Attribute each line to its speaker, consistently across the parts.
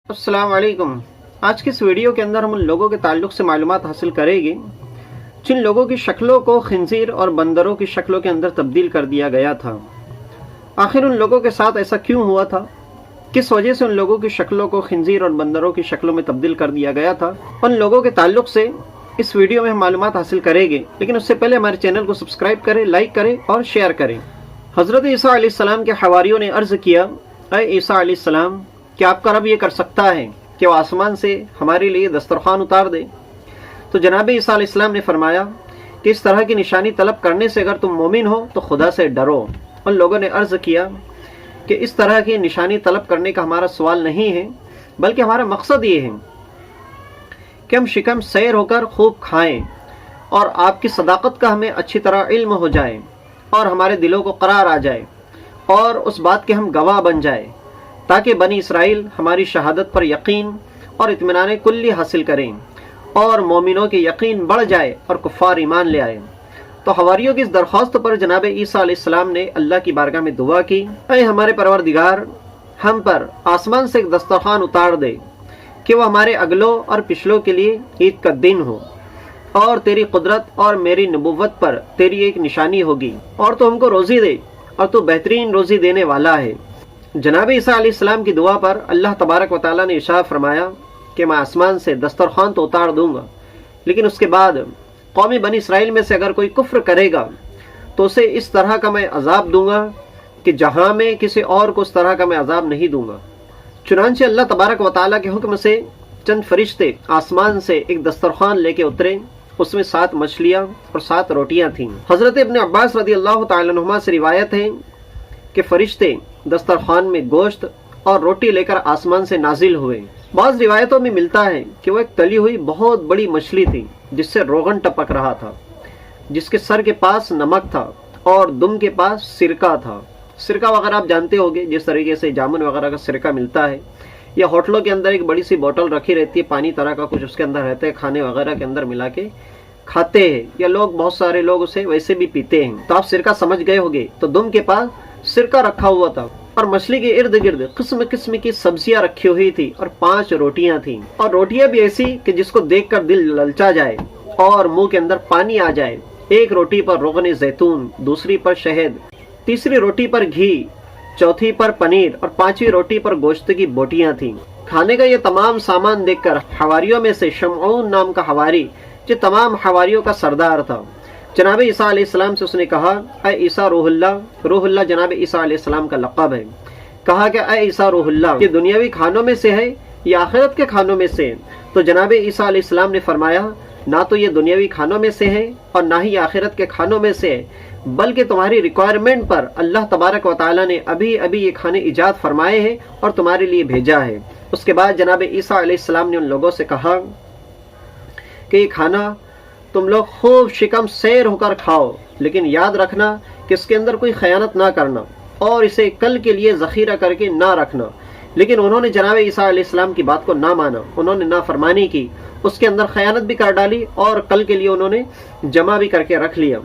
Speaker 1: अस्सलाम वालेकुम। आज की इस वीडियो के अंदर हम उन लोगों के ताल्लुक से मालूमात हासिल करेंगे जिन लोगों की शक्लों को खिंजीर और बंदरों की शक्लों के अंदर तब्दील कर दिया गया था। आखिर उन लोगों के साथ ऐसा क्यों हुआ था, किस वजह से उन लोगों की शक्लों को खिंजीर और बंदरों की शक्लों में तब्दील कर दिया गया था, उन लोगों के ताल्लुक से इस वीडियो में हम मालूमात हासिल करेंगे। लेकिन उससे पहले हमारे चैनल को सब्सक्राइब करें, लाइक करें और शेयर करें। हज़रत ईसा अलैहिस्सलाम के हवारियों ने अर्ज़ किया, ऐ ईसा अलैहिस्सलाम, क्या आपका रब ये कर सकता है कि वो आसमान से हमारे लिए दस्तरखान उतार दे? तो जनाब ईसा अलैहिस्सलाम ने फरमाया कि इस तरह की निशानी तलब करने से अगर तुम मोमिन हो तो खुदा से डरो। उन लोगों ने अर्ज़ किया कि इस तरह की निशानी तलब करने का हमारा सवाल नहीं है, बल्कि हमारा मकसद ये है कि हम शिकम सैर होकर खूब खाएं और आपकी सदाकत का हमें अच्छी तरह इल्म हो जाए और हमारे दिलों को करार आ जाए और उस बात के हम गवाह बन जाए, ताकि बनी इसराइल हमारी शहादत पर यकीन और इत्मीनान कुल्ली हासिल करें और मोमिनों के यकीन बढ़ जाए और कुफ़ार ईमान ले आए। तो हवारियों की इस दरख्वास्त पर जनाब ईसा अलैहिस्सलाम ने अल्लाह की बारगाह में दुआ की, ऐ हमारे परवरदिगार, हम पर आसमान से एक दस्तरखान उतार दे कि वह हमारे अगलों और पिछलों के लिए ईद का दिन हो और तेरी कुदरत और मेरी नबुव्वत पर तेरी एक निशानी होगी और तो हमको रोज़ी दे और तू बेहतरीन रोज़ी देने वाला है। जनाब ईसा अलैहिस्सलाम की दुआ पर अल्लाह तबारक व तआला ने इरशाद फरमाया कि मैं आसमान से दस्तरखान तो उतार दूंगा, लेकिन उसके बाद कौमी बनी इसराइल में से अगर कोई कुफ्र करेगा तो उसे इस तरह का मैं अजाब दूंगा कि जहां में किसी और को उस तरह का मैं अजाब नहीं दूंगा। चुनांचे अल्लाह तबारक व तआला के हुक्म से चंद फरिश्ते आसमान से एक दस्तरखान लेके उतरे। उसमें 7 मछलियाँ और 7 रोटियाँ थीं। हज़रत इब्न अब्बास रज़ी अल्लाह तआला अन्हुमा से रिवायत है कि फरिश्ते दस्तरखान में गोश्त और रोटी लेकर आसमान से नाजिल हुए। बाज़ रिवायतों में मिलता है कि वह एक तली हुई बहुत बड़ी मछली थी जिससे रोगन टपक रहा था, जिसके सर के पास नमक था और दुम के पास सिरका था। सिरका वगैरह आप जानते होंगे, जिस तरीके से जामुन वगैरह का सिरका मिलता है, या होटलों के अंदर एक बड़ी सी बोतल रखी रहती है, पानी तरह का कुछ उसके अंदर रहता है, खाने वगैरह के अंदर मिला के खाते हैं, या लोग बहुत सारे लोग उसे वैसे भी पीते हैं। तो आप सिरका समझ गए होंगे। तो दुम के पास सिरका रखा हुआ था और मछली के इर्द गिर्द किस्म किस्म की सब्जियां रखी हुई थी और 5 रोटियां थीं, और रोटियां भी ऐसी कि जिसको देखकर दिल ललचा जाए और मुंह के अंदर पानी आ जाए। एक रोटी पर रोगन जैतून, दूसरी पर शहद, तीसरी रोटी पर घी, चौथी पर पनीर और 5वीं रोटी पर गोश्त की बोटियां थीं। खाने का ये तमाम सामान देखकर हवारियों में से शमऊन नाम का हवारी, जो तमाम हवारियों का सरदार था, जनाब ईसा अलैहिस्सलाम से उसने कहा, ऐ ईसा रूहुल्लाह। रूहुल्लाह जनाब ईसा अलैहिस्सलाम का लक़ब है। कहा कि ऐ ईसा रूहुल्लाह, ये दुनियावी खानों में से है या आखिरत के खानों में से? तो जनाब ईसा अलैहिस्सलाम ने फरमाया, ना तो ये दुनियावी खानों में से है और ना ही आखिरत के खानों में से है, बल्कि तुम्हारी रिक्वायरमेंट पर अल्लाह तबारक व तआला ने अभी अभी ये खाने इजाद फरमाए हैं और तुम्हारे लिए भेजा है। उसके बाद जनाब ईसा अलैहिस्सलाम ने उन लोगों से कहा कि ये खाना तुम लोग खूब शिकम सैर होकर खाओ, लेकिन याद रखना कि इसके अंदर कोई खयानत ना करना और इसे कल के लिए ज़ख़ीरा करके ना रखना। लेकिन उन्होंने जनाब ईसा अलैहिस्सलाम की बात को ना माना, उन्होंने नाफरमानी की, उसके अंदर खयानत भी कर डाली और कल के लिए उन्होंने जमा भी करके रख लिया।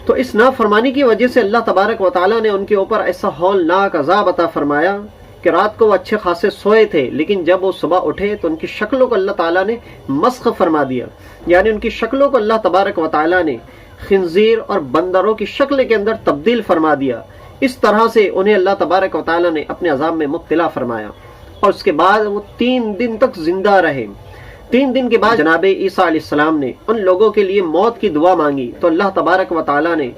Speaker 1: तो इस नाफरमानी की वजह से अल्लाह तबारक व तआला ने उनके ऊपर ऐसा हौलनाक अज़ाब अता फरमाया कि रात को वो अच्छे खासे सोए थे, लेकिन जब वो सुबह उठे तो उनकी शक्लों को अल्लाह ताला ने मस्ख फरमा दिया, यानी उनकी शक्लों को अल्लाह तबारक व तआला ने खिंजीर और बंदरों की शक्ल के अंदर तब्दील फरमा दिया। इस तरह से उन्हें अल्लाह तबारक व तआला ने अपने अज़ाब में मुब्तला फरमाया और उसके बाद वो 3 दिन तक जिंदा रहे। 3 दिन के बाद जनाब ईसा अलैहिस्सलाम ने उन लोगों के लिए मौत की दुआ मांगी, तो अल्लाह तबारक व तआला ने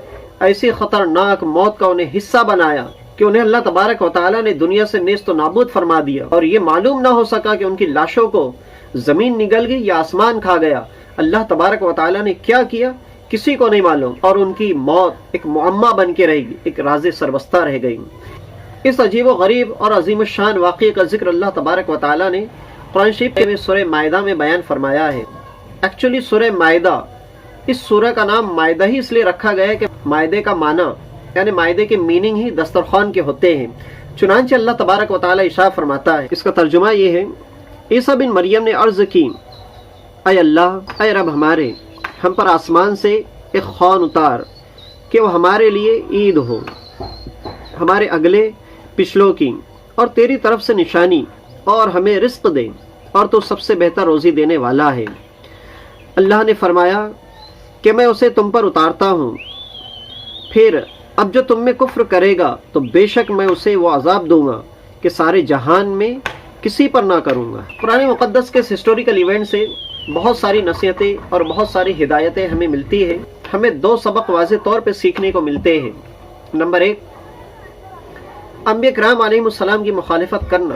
Speaker 1: ऐसी खतरनाक मौत का उन्हें हिस्सा बनाया कि उन्हें अल्लाह तबारक व तआला ने दुनिया से नेस्त नाबूद फरमा दिया और ये मालूम ना हो सका कि उनकी लाशों को जमीन निगल गई या आसमान खा गया। अल्लाह तबारक व तआला ने क्या किया किसी को नहीं मालूम, और उनकी मौत एक मुअम्मा बन के रहेगी, एक राज़े सरबस्ता रह गई। इस अजीब व गरीब और अजीम शान वाक़े का जिक्र अल्लाह तबारक व तआला ने कुरान शरीफ के सूरह माइदा में बयान फरमाया है। एक्चुअली सूरह माइदा, इस सूरह का नाम माइदा ही इसलिए रखा गया है कि माइदे का माना यानी मायदे के मीनिंग ही दस्तरखान के होते हैं। चुनांचे अल्लाह तबारक व तआला इरशाद फरमाता है, इसका तर्जुमा ये है, ईसा बिन मरियम ने अर्ज़ की, ऐ अल्लाह, ऐ रब हमारे, हम पर आसमान से एक खान उतार कि वो हमारे लिए ईद हो, हमारे अगले पिछलों की, और तेरी तरफ से निशानी اور ہمیں رزق دے اور تو سب سے بہتر روزی دینے والا ہے۔ اللہ نے فرمایا کہ میں اسے تم پر اتارتا ہوں، پھر اب جو تم میں کفر کرے گا تو بے شک میں اسے وہ عذاب دوں گا کہ سارے جہان میں کسی پر نہ کروں گا۔ قرآن مقدس کے ہسٹوریکل ایونٹ سے بہت ساری نصیحتیں اور بہت ساری ہدایتیں ہمیں ملتی ہیں۔ ہمیں دو سبق واضح طور پہ سیکھنے کو ملتے ہیں۔ نمبر 1، انبیاء کرام علیہ السلام کی مخالفت کرنا،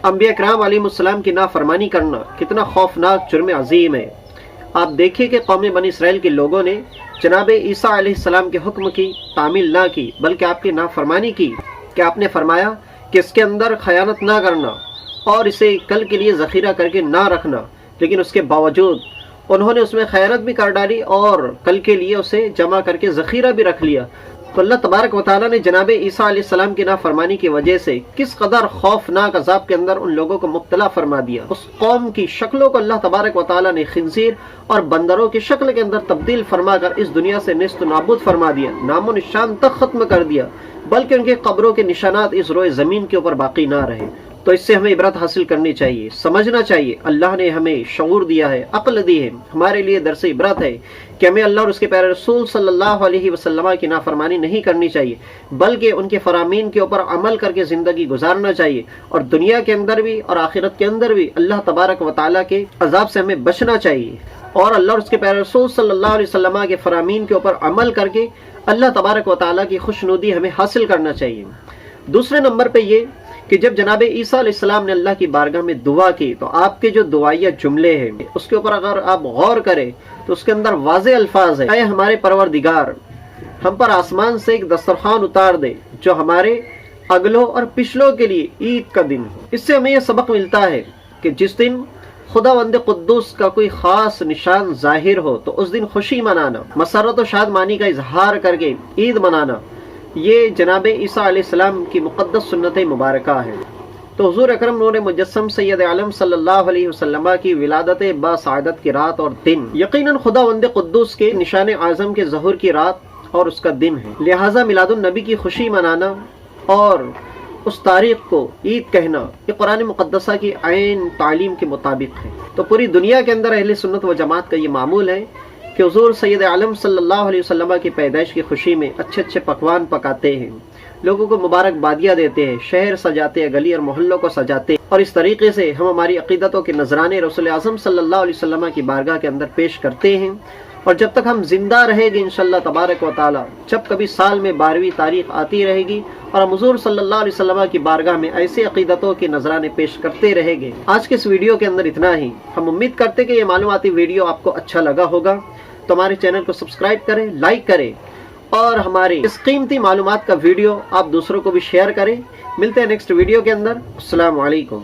Speaker 1: انبیاء کرام علیہ السلام کی نافرمانی کرنا کتنا خوفناک جرم عظیم ہے۔ آپ دیکھیے کہ قوم بنی اسرائیل کے لوگوں نے جناب عیسیٰ علیہ السلام کے حکم کی تعمیل نہ کی بلکہ آپ کی نافرمانی کی کہ آپ نے فرمایا کہ اس کے اندر خیانت نہ کرنا اور اسے کل کے لیے ذخیرہ کر کے نہ رکھنا، لیکن اس کے باوجود انہوں نے اس میں خیانت بھی کر ڈالی اور کل کے لیے اسے جمع کر کے ذخیرہ بھی رکھ لیا۔ تو اللہ تبارک و تعالیٰ نے جناب عیسیٰ علیہ السلام کی نافرمانی کی وجہ سے کس قدر خوفناک عذاب کے اندر ان لوگوں کو مبتلا فرما دیا۔ اس قوم کی شکلوں کو اللہ تبارک و تعالیٰ نے خنزیر اور بندروں کی شکل کے اندر تبدیل فرما کر اس دنیا سے نیست و نابود فرما دیا، نام و نشان تک ختم کر دیا، بلکہ ان کے قبروں کے نشانات اس روئے زمین کے اوپر باقی نہ رہے۔ تو اس سے ہمیں عبرت حاصل کرنی چاہیے، سمجھنا چاہیے۔ اللہ نے ہمیں شعور دیا ہے، عقل دی ہے، ہمارے لیے درس عبرت ہے کہ ہمیں اللہ اور اس کے پیارے رسول صلی اللہ علیہ وسلم کی نافرمانی نہیں کرنی چاہیے، بلکہ ان کے فرامین کے اوپر عمل کر کے زندگی گزارنا چاہیے، اور دنیا کے اندر بھی اور آخرت کے اندر بھی اللہ تبارک و تعالیٰ کے عذاب سے ہمیں بچنا چاہیے، اور اللہ اور اس کے پیارے رسول صلی اللہ علیہ وسلم کے فرامین کے اوپر عمل کر کے اللہ تبارک و تعالیٰ کی خوشنودی ہمیں حاصل کرنا چاہیے۔ دوسرے نمبر پہ یہ کہ جب جناب عیسیٰ علیہ السلام نے اللہ کی بارگاہ میں دعا کی تو آپ کے جو دعائیہ جملے ہیں اس کے اوپر اگر آپ غور کریں تو اس کے اندر واضح الفاظ ہیں، اے ہمارے پروردگار، ہم پر آسمان سے ایک دسترخوان اتار دے جو ہمارے اگلوں اور پچھلوں کے لیے عید کا دن ہو۔ اس سے ہمیں یہ سبق ملتا ہے کہ جس دن خداوند قدوس کا کوئی خاص نشان ظاہر ہو تو اس دن خوشی منانا، مسرت و شادمانی کا اظہار کر کے عید منانا، یہ جناب عیسیٰ علیہ السلام کی مقدس سنت مبارکہ ہے۔ تو حضور اکرم نور مجسم سید عالم صلی اللہ علیہ وسلم کی ولادت با سعادت کی رات اور دن یقیناً خداوند قدوس کے نشان اعظم کے ظہور کی رات اور اس کا دن ہے، لہٰذا میلاد النبی کی خوشی منانا اور اس تاریخ کو عید کہنا یہ قرآن مقدسہ کی عین تعلیم کے مطابق ہے۔ تو پوری دنیا کے اندر اہل سنت و جماعت کا یہ معمول ہے کہ حضور سید عالم صلی اللہ علیہ وسلم کی پیدائش کی خوشی میں اچھے اچھے پکوان پکاتے ہیں، لوگوں کو مبارک بادیاں دیتے ہیں، شہر سجاتے ہیں، گلی اور محلوں کو سجاتے ہیں، اور اس طریقے سے ہم ہماری عقیدتوں کے نذرانے رسول اعظم صلی اللہ علیہ وسلم کی بارگاہ کے اندر پیش کرتے ہیں۔ اور جب تک ہم زندہ رہیں گے انشاءاللہ تبارک و تعالی، جب کبھی سال میں 12ویں تاریخ آتی رہے گی اور ہم حضور صلی اللہ علیہ وسلم کی بارگاہ میں ایسے عقیدتوں کے نذرانے پیش کرتے رہیں گے۔ آج کے اس ویڈیو کے اندر اتنا ہی۔ ہم امید کرتے کہ یہ معلوماتی ویڈیو آپ کو اچھا لگا ہوگا، تو ہمارے چینل کو سبسکرائب کریں، لائک کریں، اور ہماری اس قیمتی معلومات کا ویڈیو آپ دوسروں کو بھی شیئر کریں۔ ملتے ہیں نیکسٹ ویڈیو کے اندر۔ السلام علیکم۔